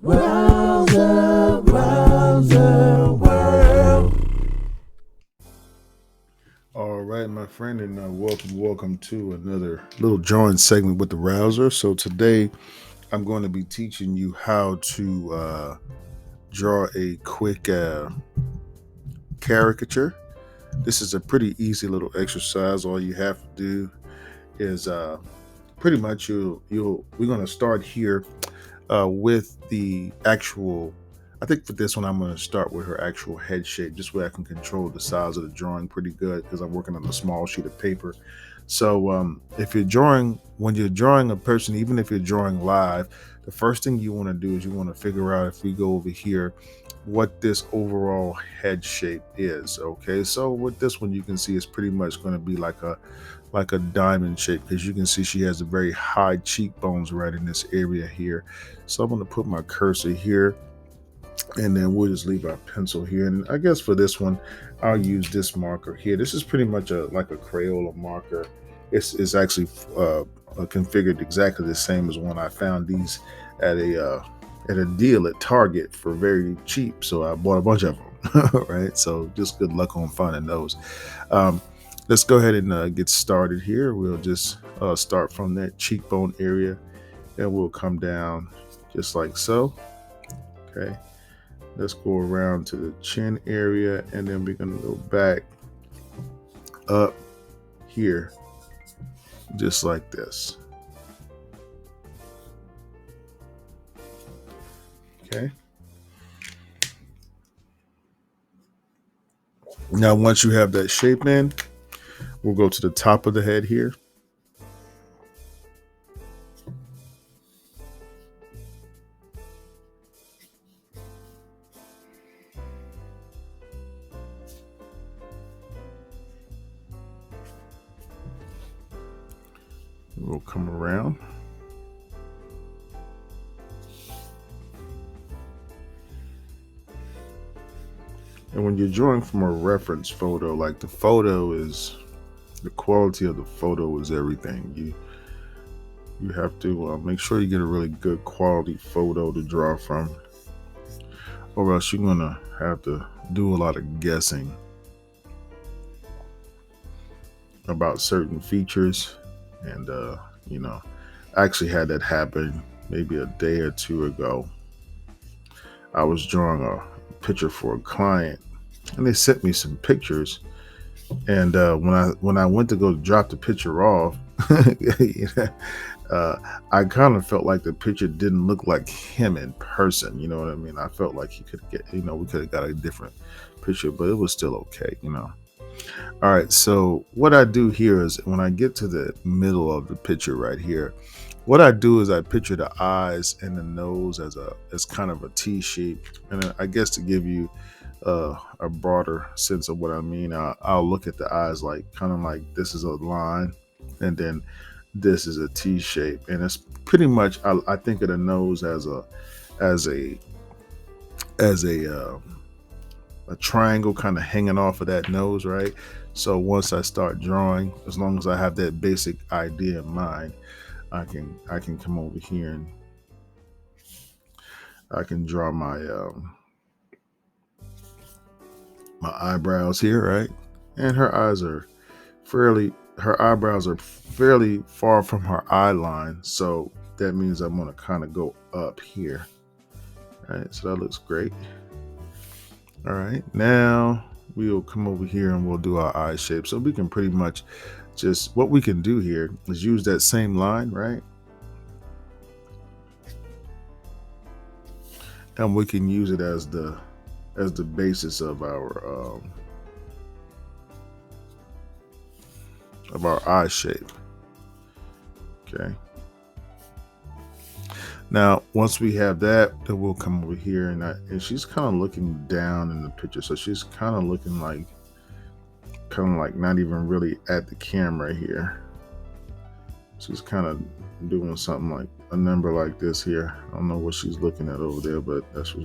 Rowserworld. All right, my friend, and welcome to another little drawing segment with the Rouser. So today, I'm going to be teaching you how to draw a quick caricature. This is a pretty easy little exercise. All you have to do is pretty much we're going to start here with the actual. I think for this one, I'm going to start with her actual head shape, just where I can control the size of the drawing pretty good because I'm working on a small sheet of paper. So if you're drawing, when you're drawing a person, even if you're drawing live, the first thing you want to do is you want to figure out, if we go over here, what this overall head shape is. Okay, so with this one, you can see it's pretty much going to be like a diamond shape, because you can see she has a very high cheekbones right in this area here. So I'm going to put my cursor here, and then we'll just leave our pencil here. And I guess for this one, I'll use this marker here. This is pretty much like a Crayola marker. It's actually configured exactly the same as one I found these at a deal at Target for very cheap. So I bought a bunch of them. Right. So just good luck on finding those. Um, let's go ahead and get started here. We'll just start from that cheekbone area, and we'll come down just like so. Okay. Let's go around to the chin area, and then we're going to go back up here, just like this. Okay. Now, once you have that shape in, we'll go to the top of the head here. We'll come around. And when you're drawing from a reference photo, like the quality of the photo is everything. You have to make sure you get a really good quality photo to draw from, or else you're gonna have to do a lot of guessing about certain features. And you know, I actually had that happen maybe a day or two ago. I was drawing a picture for a client, and they sent me some pictures. And when I went to go drop the picture off, you know, I kind of felt like the picture didn't look like him in person. You know what I mean? I felt like he could get, we could have got a different picture, but it was still okay. All right. So what I do here is, when I get to the middle of the picture right here, what I do is I picture the eyes and the nose as kind of a T shape, and I guess to give you a broader sense of what I mean, I'll look at the eyes like kind of like this is a line, and then this is a T shape, and it's pretty much I think of the nose as a a triangle kind of hanging off of that nose, right? So once I start drawing, as long as I have that basic idea in mind, I can come over here and I can draw my eyebrows here, right? And her eyebrows are fairly far from her eye line, so that means I'm gonna kind of go up here. All right, so that looks great. All right, now we'll come over here and we'll do our eye shape. So we can pretty much just, what we can do here is use that same line, right? And we can use it as the basis of our eye shape. Okay. Now, once we have that, then we'll come over here, and she's kind of looking down in the picture, so she's kind of looking kind of like not even really at the camera here. She's kind of doing something like a number like this here. I don't know what she's looking at over there, but that's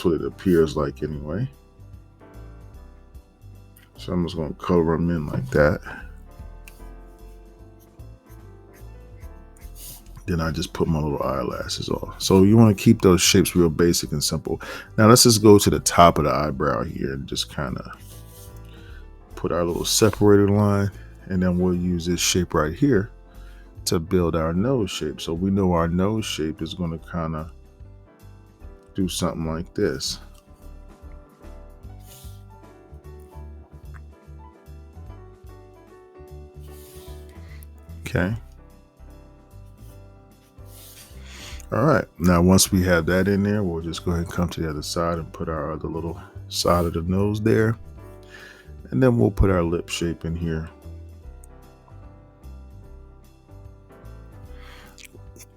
what it appears like anyway. So I'm just going to color them in like that. Then I just put my little eyelashes on. So you want to keep those shapes real basic and simple. Now let's just go to the top of the eyebrow here and just kind of put our little separator line. And then we'll use this shape right here to build our nose shape. So we know our nose shape is going to kind of do something like this. Okay. All right. Now, once we have that in there, we'll just go ahead and come to the other side and put our other little side of the nose there. And then we'll put our lip shape in here.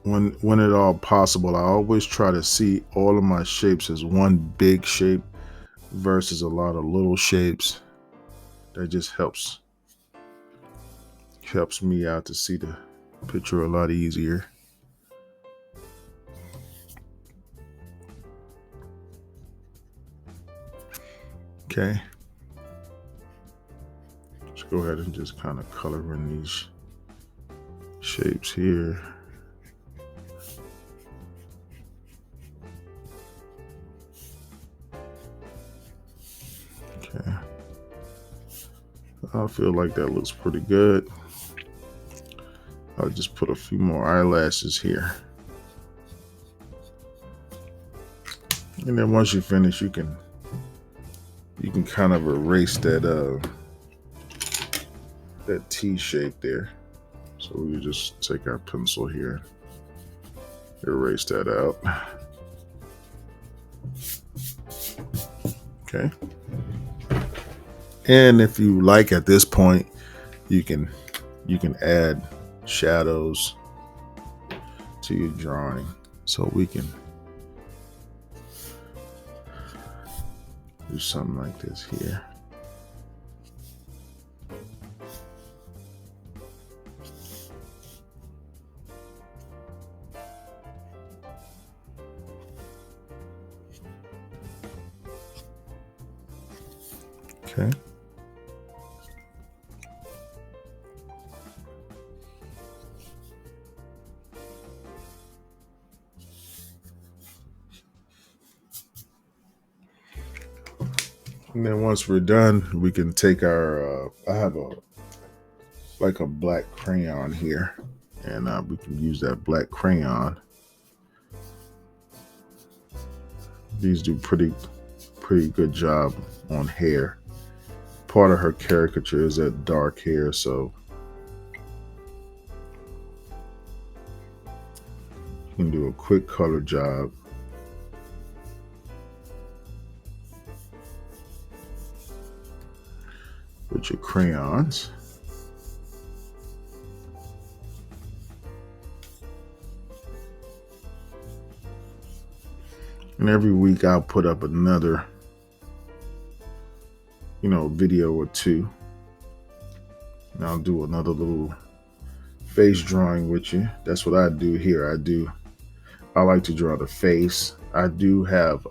When at all possible, I always try to see all of my shapes as one big shape versus a lot of little shapes. That just helps me out to see the picture a lot easier. Okay. Let's go ahead and just kind of color in these shapes here. Okay. I feel like that looks pretty good. I'll just put a few more eyelashes here. And then once you finish, you can kind of erase that T shape there. So we just take our pencil here, erase that out. Okay. And if you like, at this point, you can add shadows to your drawing. So we can do something like this here. Okay. And then once we're done, we can take our, I have a black crayon here, and we can use that black crayon. These do pretty good job on hair. Part of her caricature is that dark hair, so you can do a quick color job. With your crayons. And every week I'll put up another, video or two. And I'll do another little face drawing with you. That's what I do here. I like to draw the face. I do have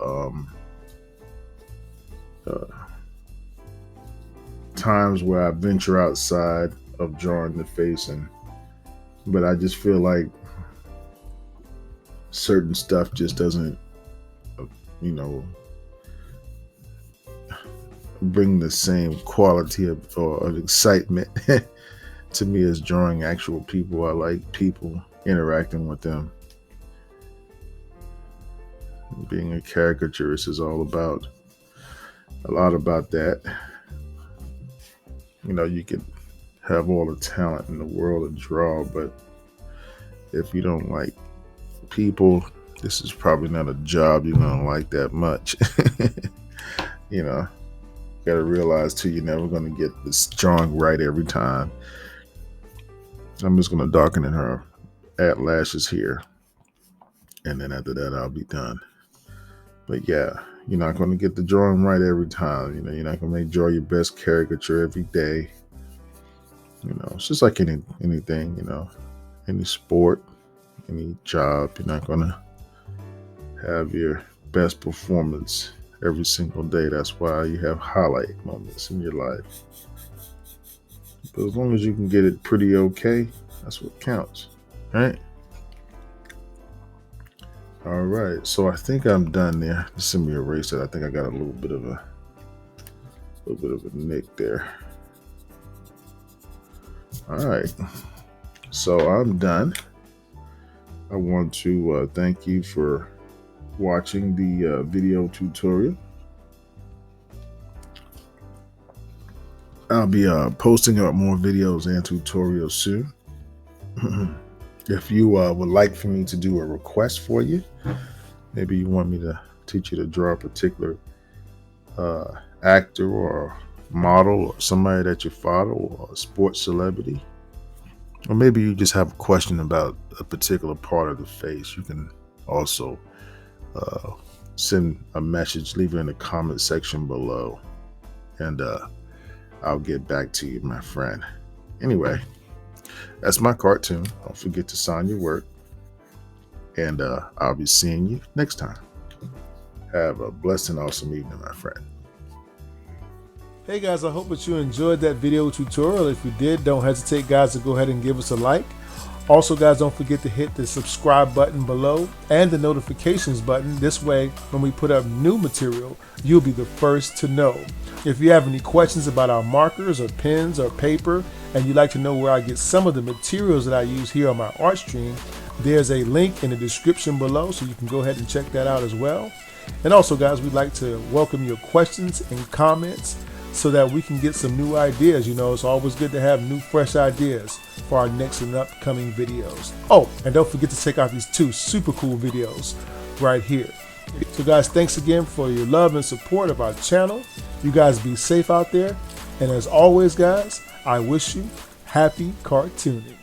times where I venture outside of drawing the face, but I just feel like certain stuff just doesn't bring the same quality of excitement to me as drawing actual people. I like people, interacting with them. Being a caricaturist is all about a lot about that. You can have all the talent in the world to draw, but if you don't like people, this is probably not a job you're gonna like that much. Gotta realize too, you're never gonna get this drawing right every time. I'm just gonna darken in her eyelashes here, and then after that I'll be done. But yeah, you're not gonna get the drawing right every time. You're not gonna draw your best caricature every day. It's just like anything, any sport, any job. You're not gonna have your best performance every single day. That's why you have highlight moments in your life. But as long as you can get it pretty okay, that's what counts, right? All right, so I think I'm done there. Just let me erase it. I think I got a little bit of a nick there. All right, so I'm done. I want to thank you for watching the video tutorial. I'll be posting up more videos and tutorials soon. If you would like for me to do a request for you, maybe you want me to teach you to draw a particular actor or model or somebody that you follow or a sports celebrity, or maybe you just have a question about a particular part of the face, you can also send a message, leave it in the comment section below, and I'll get back to you, my friend. Anyway, that's my cartoon. Don't forget to sign your work, and I'll be seeing you next time. Have a blessed and awesome evening, my friend. Hey guys, I hope that you enjoyed that video tutorial. If you did, don't hesitate guys to go ahead and give us a like. Also guys, don't forget to hit the subscribe button below and the notifications button. This way, when we put up new material, you'll be the first to know. If you have any questions about our markers or pens or paper, and you'd like to know where I get some of the materials that I use here on my art stream, there's a link in the description below, so you can go ahead and check that out as well. And also guys, we'd like to welcome your questions and comments so that we can get some new ideas. You know, it's always good to have new, fresh ideas for our next and upcoming videos. Oh, and don't forget to check out these 2 super cool videos right here. So guys, thanks again for your love and support of our channel. You guys be safe out there. And as always, guys, I wish you happy cartooning.